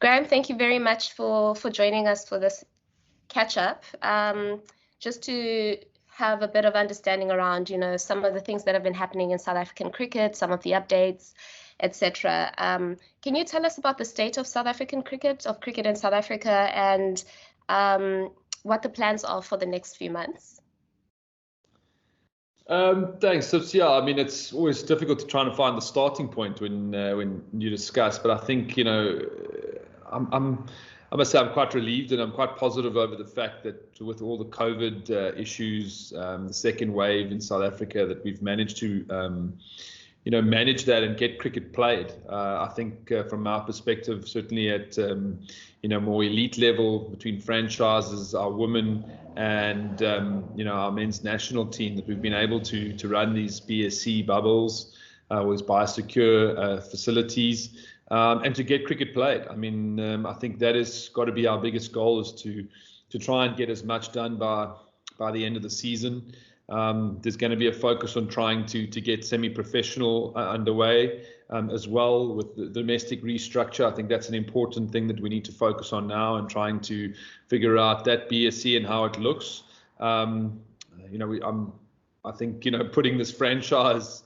Graeme, thank you very much for joining us for this catch-up. Just to have a bit of understanding around, some of the things that have been happening in South African cricket, some of the updates, etc. Can you tell us about the state of South African cricket, of cricket in South Africa, and what the plans are for the next few months? Thanks. So yeah, I mean, it's always difficult to try and find the starting point when you discuss. But I think I must say I'm quite relieved and I'm quite positive over the fact that with all the COVID issues, the second wave in South Africa, that we've managed to manage that and get cricket played. I think from our perspective, certainly at more elite level between franchises, our women and our men's national team, that we've been able to run these BSC bubbles with biosecure facilities and to get cricket played. I mean, I think that has got to be our biggest goal, is to try and get as much done by the end of the season. There's going to be a focus on trying to get semi-professional underway as well with the domestic restructure. I think that's an important thing that we need to focus on now, and trying to figure out that BSC and how it looks. I think putting this franchise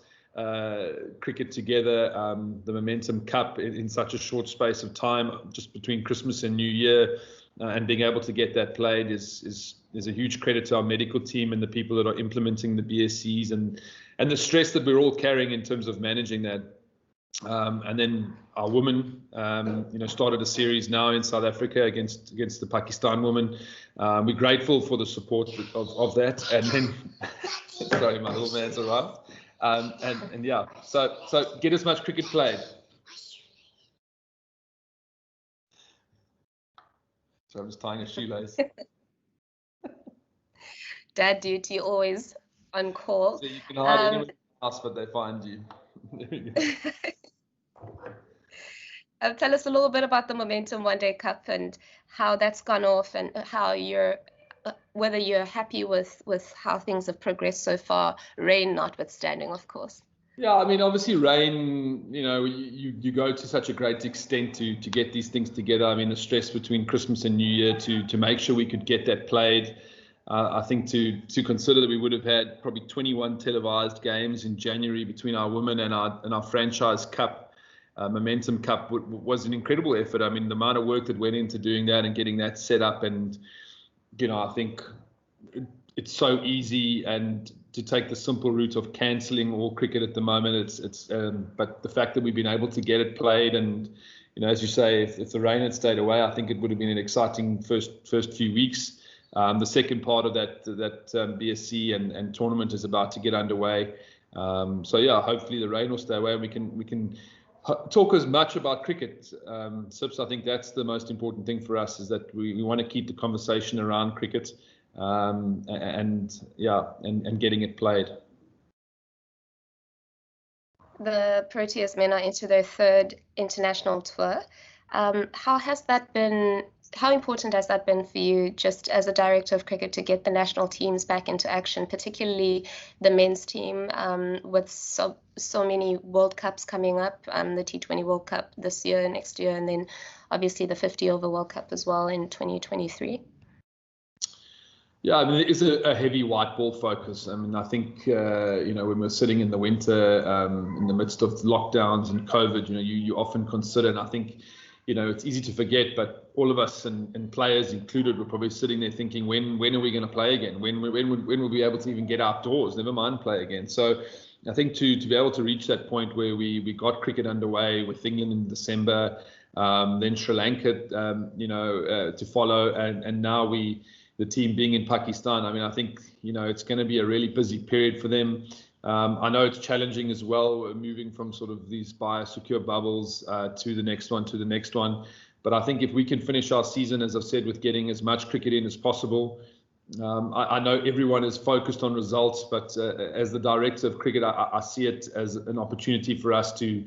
cricket together, the Momentum Cup in such a short space of time, just between Christmas and New Year, and being able to get that played is a huge credit to our medical team and the people that are implementing the BSCs and the stress that we're all carrying in terms of managing that. And then our women, started a series now in South Africa against the Pakistan women. We're grateful for the support of that. And then, sorry, my little man's arrived. And yeah, so get as much cricket played. So I'm just tying a shoelace. Dad duty, always on call. So you can hide anyone else, but they find you. There we go. Tell us a little bit about the Momentum OneDay Cup and how that's gone off, and how whether you're happy with how things have progressed so far, rain notwithstanding, of course. Yeah, I mean, obviously rain, you go to such a great extent to get these things together. I mean, the stress between Christmas and New Year to make sure we could get that played. I think to consider that we would have had probably 21 televised games in January between our women and our franchise cup, Momentum Cup, was an incredible effort. I mean, the amount of work that went into doing that and getting that set up, and I think it's so easy and to take the simple route of cancelling all cricket at the moment. But the fact that we've been able to get it played, and as you say, if the rain had stayed away, I think it would have been an exciting first few weeks. The second part of that BSC and tournament is about to get underway. So yeah, hopefully the rain will stay away and we can talk as much about cricket. Sips, I think that's the most important thing for us, is that we want to keep the conversation around cricket and getting it played. The Proteas men are into their third international tour. How important has that been for you, just as a director of cricket, to get the national teams back into action, particularly the men's team, with so many World Cups coming up, the T20 World Cup this year, next year, and then obviously the 50 over World Cup as well in 2023? Yeah, I mean, it is a heavy white ball focus. I mean, I think, when we're sitting in the winter in the midst of lockdowns and COVID, you often consider, and I think, it's easy to forget, but all of us and players included were probably sitting there thinking, when are we going to play again? When will we be able to even get outdoors, never mind play again? So I think to be able to reach that point where we got cricket underway with England in December, then Sri Lanka, to follow, and now the team being in Pakistan. I mean, I think, it's going to be a really busy period for them. I know it's challenging as well, moving from sort of these biosecure bubbles to the next one. But I think if we can finish our season, as I've said, with getting as much cricket in as possible, I know everyone is focused on results, but as the director of cricket, I see it as an opportunity for us to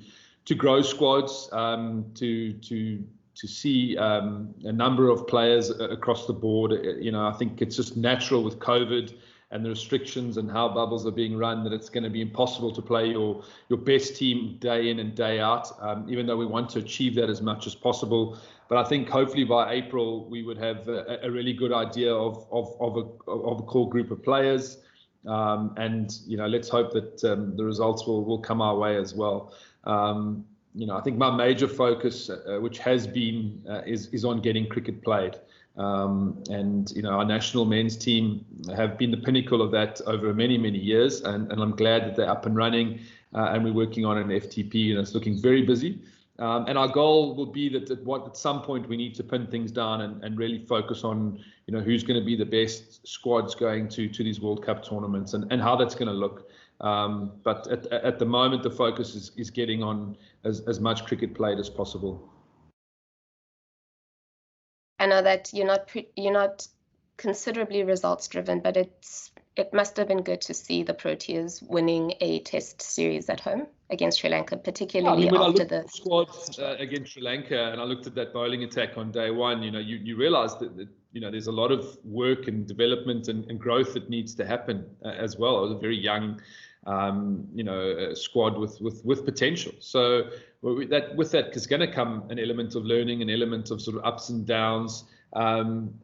grow squads, to see a number of players across the board. I think it's just natural with COVID and the restrictions and how bubbles are being run, that it's going to be impossible to play your best team day in and day out, even though we want to achieve that as much as possible. But I think hopefully by April we would have a really good idea of a core group of players, and let's hope that the results will come our way as well. I think my major focus, which has been, is on getting cricket played. And our national men's team have been the pinnacle of that over many, many years, and I'm glad that they're up and running, and we're working on an FTP, and it's looking very busy. And our goal will be that at some point we need to pin things down and really focus on who's going to be the best squads going to these World Cup tournaments, and how that's going to look. But at the moment the focus is getting on as much cricket played as possible. I know that you're not considerably results driven, but it must have been good to see the Proteas winning a test series at home against Sri Lanka, particularly when after I looked at the squad against Sri Lanka, and I looked at that bowling attack on day one, you realize that there's a lot of work and development and growth that needs to happen as well. It was a very young squad with potential. So with that is going to come an element of learning, an element of sort of ups and downs.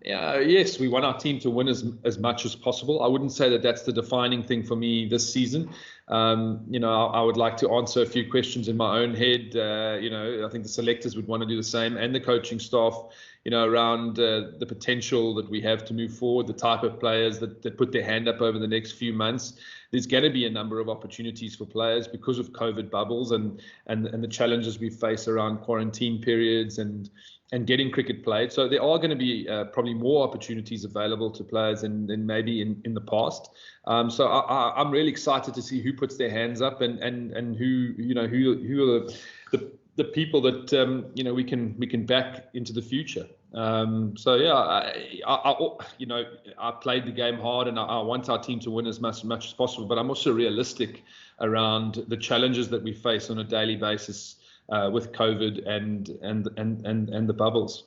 Yes, we want our team to win as much as possible. I wouldn't say that that's the defining thing for me this season. I would like to answer a few questions in my own head. I think the selectors would want to do the same, and the coaching staff, around the potential that we have to move forward, the type of players that put their hand up over the next few months. There's going to be a number of opportunities for players because of COVID bubbles and the challenges we face around quarantine periods and getting cricket played. So there are going to be probably more opportunities available to players than maybe in the past. So I'm really excited to see who puts their hands up and who are the people that we can back into the future. So yeah, I played the game hard, and I want our team to win as much as possible. But I'm also realistic around the challenges that we face on a daily basis with COVID and the bubbles.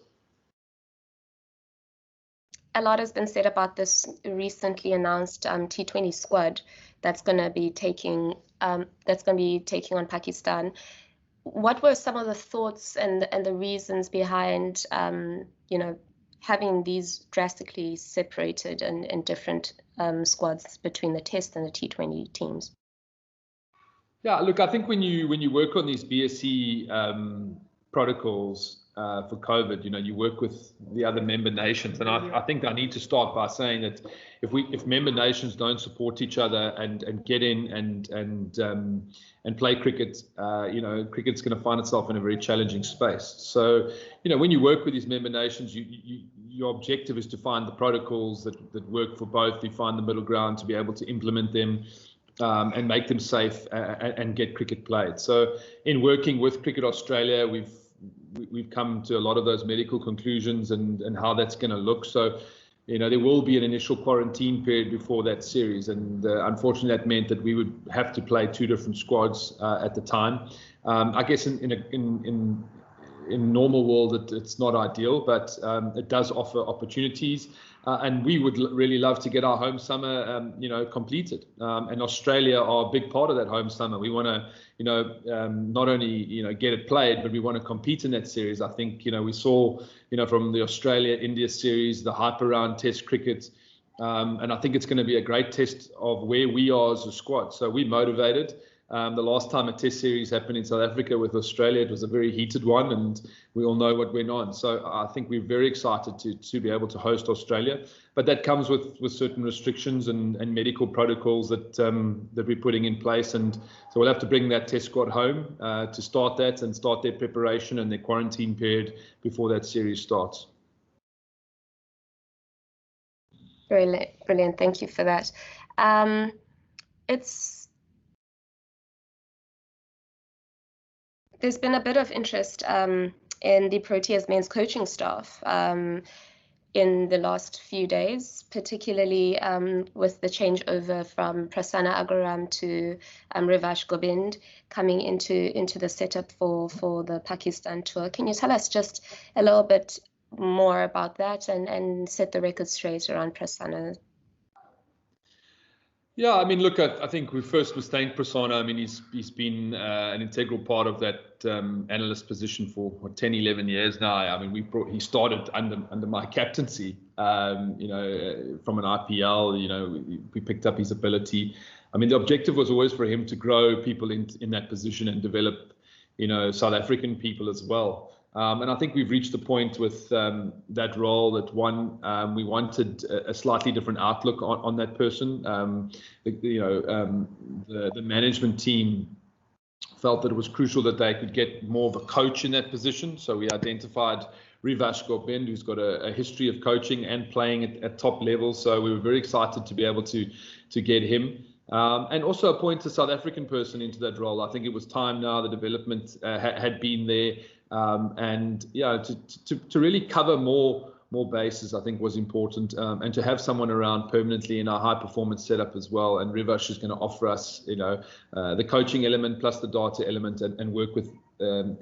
A lot has been said about this recently announced T20 squad that's going to be taking on Pakistan. What were some of the thoughts and the reasons behind having these drastically separated and different squads between the Test and the T20 teams? Yeah, look, I think when you work on these BSC protocols for COVID, you work with the other member nations, and I think I need to start by saying that if member nations don't support each other and get in and play cricket, cricket's going to find itself in a very challenging space. So, when you work with these member nations, your objective is to find the protocols that work for both. You find the middle ground to be able to implement them. And make them safe and get cricket played. So in working with Cricket Australia, we've come to a lot of those medical conclusions and how that's going to look. So, there will be an initial quarantine period before that series, and unfortunately that meant that we would have to play two different squads at the time. I guess in normal world it's not ideal, but it does offer opportunities. And we would really love to get our home summer, completed. And Australia are a big part of that home summer. We want to, not only, get it played, but we want to compete in that series. I think, we saw, from the Australia-India series, the hype around Test cricket. And I think it's going to be a great test of where we are as a squad. So we're motivated. The last time a test series happened in South Africa with Australia, it was a very heated one, and we all know what went on. So I think we're very excited to be able to host Australia. But that comes with certain restrictions and medical protocols that we're putting in place. And so we'll have to bring that test squad home to start that and start their preparation and their quarantine period before that series starts. Brilliant. Thank you for that. There's been a bit of interest in the Proteas men's coaching staff in the last few days, particularly with the changeover from Prasanna Agaram to Rivash Gobind coming into the setup for the Pakistan tour. Can you tell us just a little bit more about that and set the record straight around Prasanna? Yeah, I mean, look, I think we first must thank Prasanna. I mean, he's been an integral part of that analyst position for 10, 11 years now. I mean, he started under my captaincy, from an IPL. We picked up his ability. I mean, the objective was always for him to grow people in that position and develop, South African people as well. And I think we've reached the point with that role that we wanted a slightly different outlook on that person. The management team felt that it was crucial that they could get more of a coach in that position. So we identified Rivash Gopend, who's got a history of coaching and playing at top levels. So we were very excited to be able to get him. And also appoint a South African person into that role. I think it was time now. The development had been there. And yeah, to really cover more bases, I think was important, and to have someone around permanently in our high performance setup as well. And Rivash is going to offer us, the coaching element plus the data element, and work with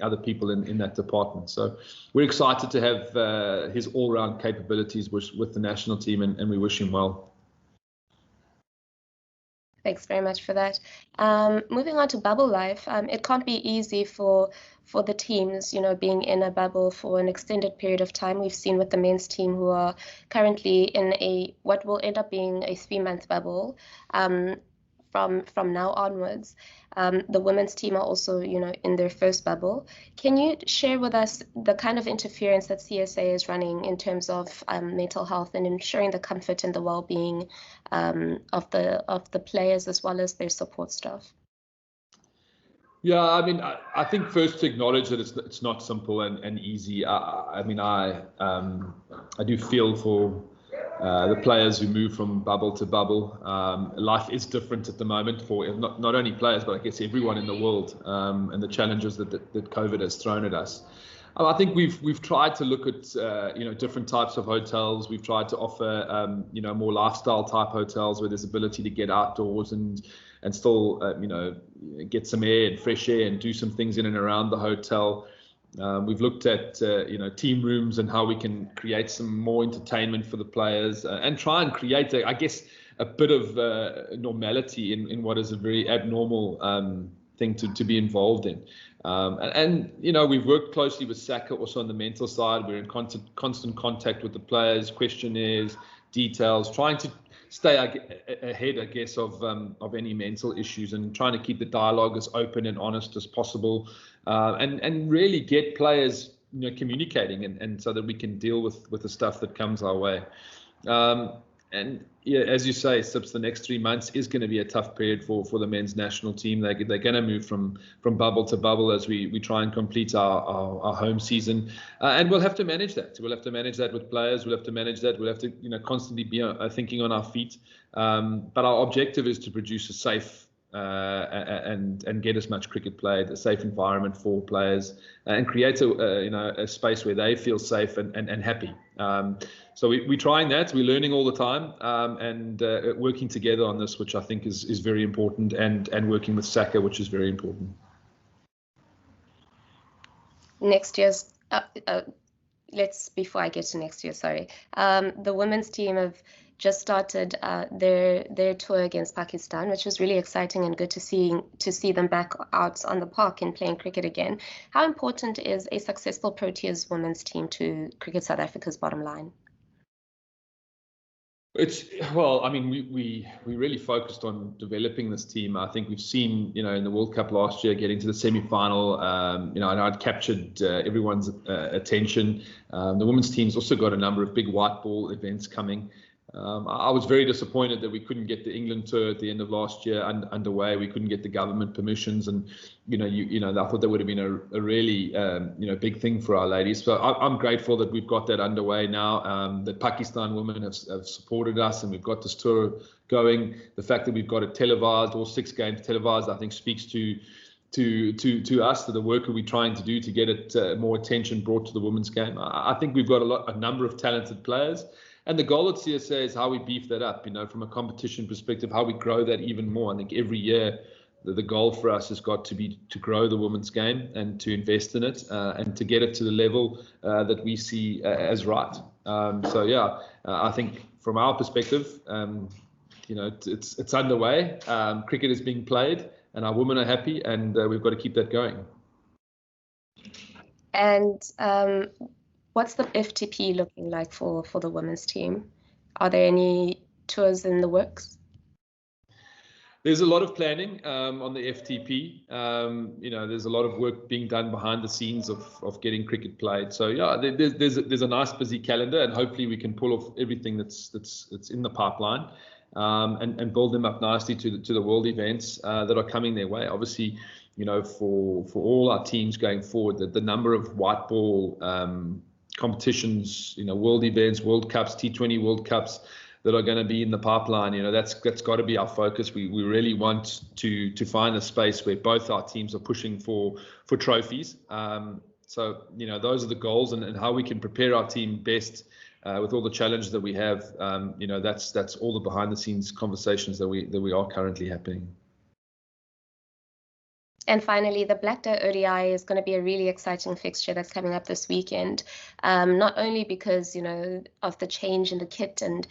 other people in that department. So we're excited to have his all-round capabilities with the national team, and we wish him well. Thanks very much for that. Moving on to bubble life, it can't be easy for the teams, being in a bubble for an extended period of time. We've seen with the men's team, who are currently in what will end up being a 3-month bubble. From now onwards, the women's team are also, in their first bubble. Can you share with us the kind of interference that CSA is running in terms of mental health and ensuring the comfort and the well-being of the players as well as their support staff? Yeah, I mean, I think first to acknowledge that it's not simple and easy. I do feel for the players who move from bubble to bubble. Life is different at the moment for not only players, but I guess everyone in the world, and the challenges that COVID has thrown at us. I think we've tried to look at different types of hotels. We've tried to offer more lifestyle type hotels where there's ability to get outdoors and still get some air and fresh air and do some things in and around the hotel. We've looked at team rooms and how we can create some more entertainment for the players, and try and create a bit of normality in what is a very abnormal thing to be involved in. We've worked closely with Saka also on the mental side. We're in constant contact with the players, questionnaires, details, trying to stay ahead, I guess, of any mental issues, and trying to keep the dialogue as open and honest as possible, and really get players communicating, and so that we can deal with the stuff that comes our way. And yeah, as you say, Sips, the next 3 months is going to be a tough period for the men's national team. They're going to move from bubble to bubble as we try and complete our home season, and we'll have to manage that. We'll have to manage that with players. We'll have to manage that. We'll have to constantly be thinking on our feet. But our objective is to produce a safe and get as much cricket played, a safe environment for players, and create a space where they feel safe and happy. So we're trying that. We're learning all the time, and working together on this, which I think is very important, and working with Saka, which is very important. Next year's, before I get to next year, sorry. The women's team have just started their tour against Pakistan, which was really exciting and good to see them back out on the park and playing cricket again. How important is a successful Proteas women's team to Cricket South Africa's bottom line? We really focused on developing this team. I think we've seen, in the World Cup last year, getting to the semi-final, and I'd captured everyone's attention. The women's team's also got a number of big white ball events coming. I was very disappointed that we couldn't get the England tour at the end of last year underway. We couldn't get the government permissions, and I thought that would have been a really big thing for our ladies. So I'm grateful that we've got that underway now. That Pakistan women have supported us, and we've got this tour going. The fact that we've got it televised, all 6 games televised, I think speaks to us, to the work that we're trying to do to get it more attention brought to the women's game. I think we've got a number of talented players. And the goal at CSA is how we beef that up, from a competition perspective, how we grow that even more. I think every year the goal for us has got to be to grow the women's game and to invest in it, and to get it to the level that we see as right. I think from our perspective, it's underway. Cricket is being played, and our women are happy, and we've got to keep that going. And what's the FTP looking like for the women's team? Are there any tours in the works? There's a lot of planning on the FTP. There's a lot of work being done behind the scenes of getting cricket played. So yeah, there's a nice busy calendar, and hopefully we can pull off everything that's in the pipeline, and build them up nicely to the world events that are coming their way. Obviously, for all our teams going forward, the number of white ball competitions, world events, World Cups, T20 World Cups that are going to be in the pipeline, that's got to be our focus. We really want to find a space where both our teams are pushing for trophies. So those are the goals, and how we can prepare our team best with all the challenges that we have. That's all the behind the scenes conversations that we are currently happening. And finally, the Black Day ODI is going to be a really exciting fixture that's coming up this weekend, not only because, of the change in the kit and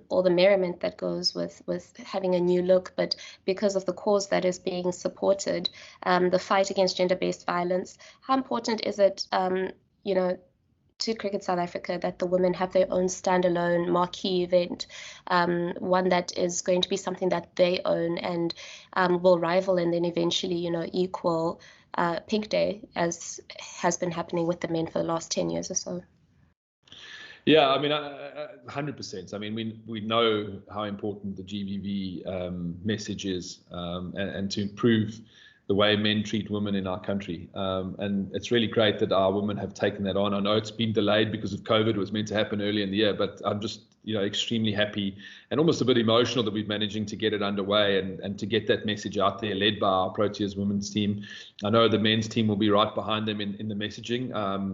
all the merriment that goes with having a new look, but because of the cause that is being supported, the fight against gender-based violence. How important is it, to Cricket South Africa that the women have their own standalone marquee event, one that is going to be something that they own and will rival and then eventually, equal Pink Day, as has been happening with the men for the last 10 years or so? Yeah, I mean, 100%. I mean, we know how important the GBV message is, and to improve the way men treat women in our country. And it's really great that our women have taken that on. I know it's been delayed because of COVID. It was meant to happen early in the year, but I'm just, extremely happy and almost a bit emotional that we're managing to get it underway and to get that message out there, led by our Proteas women's team. I know the men's team will be right behind them in the messaging.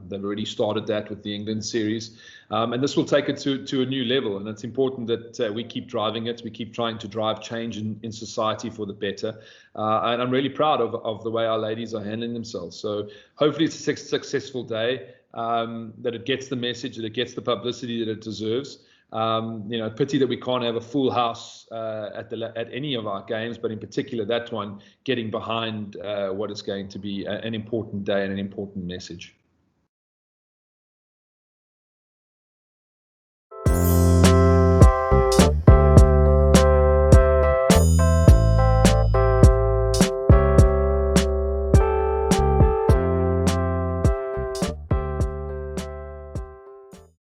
They've already started that with the England series. And this will take it to a new level. And it's important that we keep driving it. We keep trying to drive change in society for the better. And I'm really proud of the way our ladies are handling themselves. So hopefully it's a successful day, that it gets the message, that it gets the publicity that it deserves. Pity that we can't have a full house at any of our games, but in particular that one, getting behind what is going to be an important day and an important message.